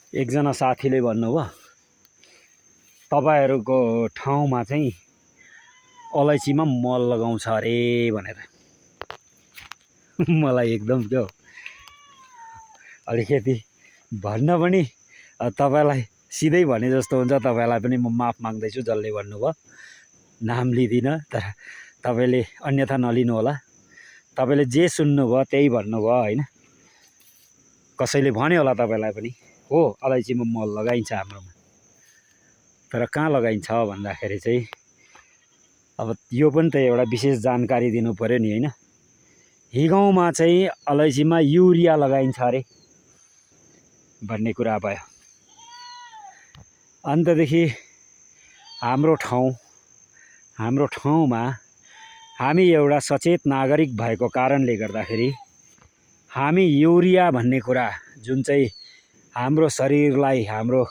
एकजना साथीले भन्नुभयो तपाईहरुको ठाउँमा चाहिँ अलैँचीमा मल लगाउँछ अरे भनेर। मलाई एकदम त्यो अलिकति भन्न पनि तपाईलाई सिधै भने जस्तो हुन्छ। तपाईलाई पनि म माफ माग्दैछु जसले भन्नुभयो, नाम लिदिन, तर तपाईले अन्यथा नलिनु होला। तपाईले जे सुन्नुभयो त्यही भन्नुभयो हैन। कसैले भन्यो होला तपाईलाई पनि, हो अलैँचीमा मल लगाइन्छ हाम्रोमा। तर कहाँ लगाइन्छ भन्दाखेरि चाहिँ अब यो पनि त एउटा विशेष जानकारी दिनु पर्यो नि हैन। हिगाउँमा चाहिँ अलैँचीमा युरिया लगाइन्छ अरे भन्ने कुरा भयो। अन्तदेखि हाम्रो ठाउँमा हामी एउटा सचेत नागरिक भएको कारणले गर्दाखेरि हामी युरिया भन्ने कुरा जुन चाहिँ हाम्रो शरीरलाई, हाम्रो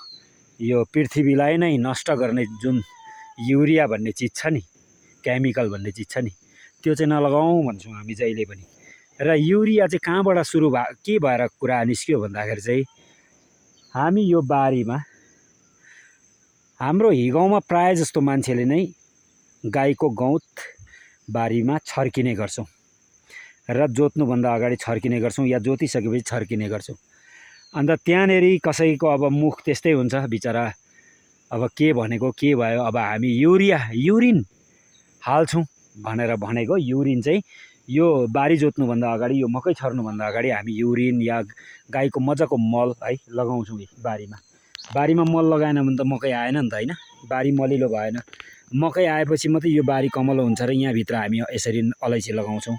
यो पृथ्वीलाई नै नष्ट गर्ने जुन युरिया भन्ने चिज छ नि, केमिकल भन्ने चिज छ नि, त्यो चाहिँ नलगाउँ भन्छौँ हामी जहिले पनि। र युरिया चाहिँ कहाँबाट सुरु भयो, के भएर कुरा निस्क्यो भन्दाखेरि चाहिँ हामी यो बारीमा, हाम्रो हिगाउँमा प्राय जस्तो मान्छेले नै गाईको गौत बारीमा छर्किने गर्छौँ र जोत्नुभन्दा अगाडि छर्किने गर्छौँ या जोतिसकेपछि छर्किने गर्छौँ। अन्त त्यहाँनेरि कसैको अब मुख त्यस्तै हुन्छ बिचरा, अब के भनेको के भयो, अब हामी युरिन हाल्छौँ भनेर भनेको। युरिन चाहिँ यो बारी जोत्नुभन्दा अगाडि, यो मकै छर्नुभन्दा अगाडि हामी युरिन या गाईको मजाको मल है लगाउँछौँ बारीमा। मल लगाएन भने त मकै आएन नि त हैन। बारी मलिलो भएन, मकै आएपछि मात्रै यो बारी कमलो हुन्छ र यहाँभित्र हामी यसरी अलैँची लगाउँछौँ।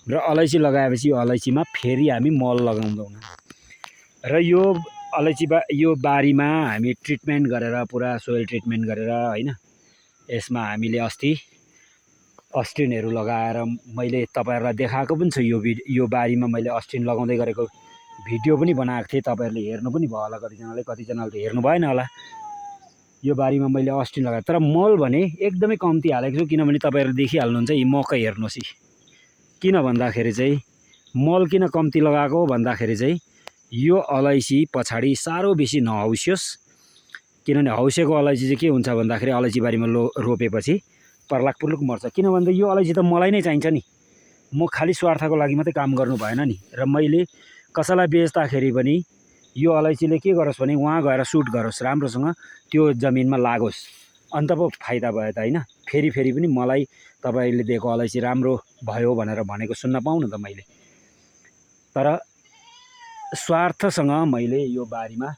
र अलैँची लगाएपछि यो अलैँचीमा फेरि हामी मल लगाउँदैनौँ। र यो यो बारीमा हामी ट्रिटमेन्ट गरेर, पुरा सोइल ट्रिटमेन्ट गरेर हैन, यसमा हामीले अस्ति अस्टिनहरू लगाएर मैले तपाईहरुलाई देखाएको पनि छु। यो बारीमा मैले अस्टिन लगाउँदै गरेको भिडियो पनि बनाएको थिएँ। तपाईहरुले हेर्नु पनि भयो होला, कतिजनाले त हेर्नु भएन होला। यो बारीमा मैले अस्टिन लगाएँ, तर मल भने एकदमै कम्ती हालेको छु। किनभने तपाईहरु देखिहाल्नुहुन्छ यी मकै हेर्नुहोस्। किन भन्दाखेरि चाहिँ मल किन कम्ती लगाएको भन्दाखेरि चाहिँ यो अलैँची पछाडि साह्रो बेसी नहौसियोस्। किनभने हौसेको अलैँची चाहिँ के हुन्छ भन्दाखेरि अलैँची बारीमा रोपेपछि पर्लाक पुर्लुक मर्छ। किन भन्दा यो अलैँची त मलाई नै चाहिन्छ नि, म खाली स्वार्थको लागि मात्रै काम गर्नु भएन नि। र मैले कसैलाई बेच्दाखेरि पनि यो अलैँचीले के गरोस् भने वहाँ गएर सुट गरोस्, राम्रोसँग त्यो जमिनमा लागोस्, अन्त पो फाइदा भयो त हैन। फेरि पनि मलाई तपाईले दिएको अलैँची राम्रो भयो भनेर भनेको सुन्न पाउनु त मैले। तर स्वार्थसँग मैले यो बारीमा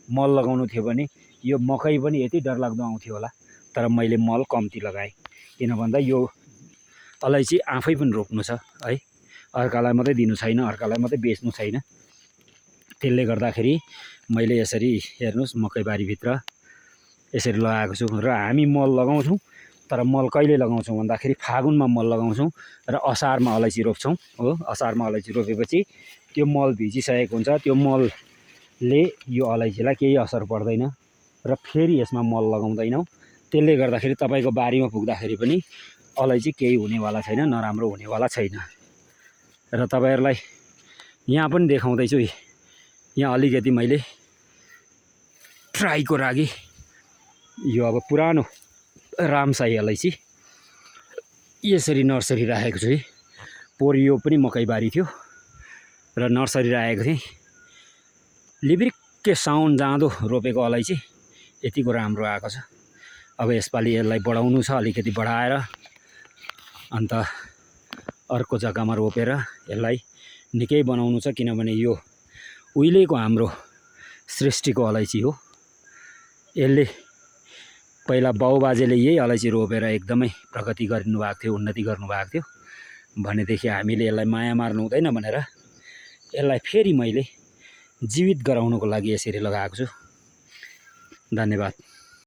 मल लगाउनु थियो भने यो मकै पनि यति डरलाग्दो आउँथ्यो होला। तर मैले मल कम्ती लगाएँ। किन भन्दा यो अलैँची आफै पनि रोप्नु छ है, अर्कालाई मात्रै दिनु छैन, अर्कालाई मात्रै बेच्नु छैन। त्यसले गर्दाखेरि मैले यसरी हेर्नुस् मकैबारीभित्र यसरी लगाएको छु। र हामी मल लगाउँछौँ, तर मल कहिले लगाउँछौँ भन्दाखेरि फागुनमा मल लगाउँछौँ र असारमा अलैँची रोप्छौँ। हो, असारमा अलैँची रोपेपछि त्यो मल भिजिसकेको हुन्छ। त्यो मलले यो अलैँचीलाई केही असर पर्दैन र फेरि यसमा मल लगाउँदैनौँ। त्यसले गर्दाखेरि तपाईको बारीमा पुग्दाखेरि पनि अलैँची केही हुनेवाला छैन, नराम्रो हुनेवाला छैन। र तपाईहरुलाई यहाँ पनि देखाउँदैछु। यहाँ अलिकति मैले ट्राईको लागि यो अब पुरानो रामसाई अलैँची यसरी नर्सरी राखेको छु। पोहोर यो पनि मकैबारी थियो र नर्सरी राखेको थिएँ। लिब्रिक्के साउन जाँदो रोपेको अलैँची यतिको राम्रो आएको छ। अब यसपालि यसलाई बढाउनु छ, अलिकति बढाएर अन्त अर्को जग्गामा रोपेर यसलाई निकै बनाउनु छ। किनभने यो उहिलेको हाम्रो सृष्टिको अलैँची हो। यसले पहिला बाउबाजेले यही अलैँची रोपेर एकदमै प्रगति गर्नुभएको थियो, उन्नति गर्नुभएको थियो भनेदेखि हामीले यसलाई माया मार्नु हुँदैन भनेर यसलाई फेरि मैले जीवित गराउनको लागि यसरी लगाएको छु। धन्यवाद।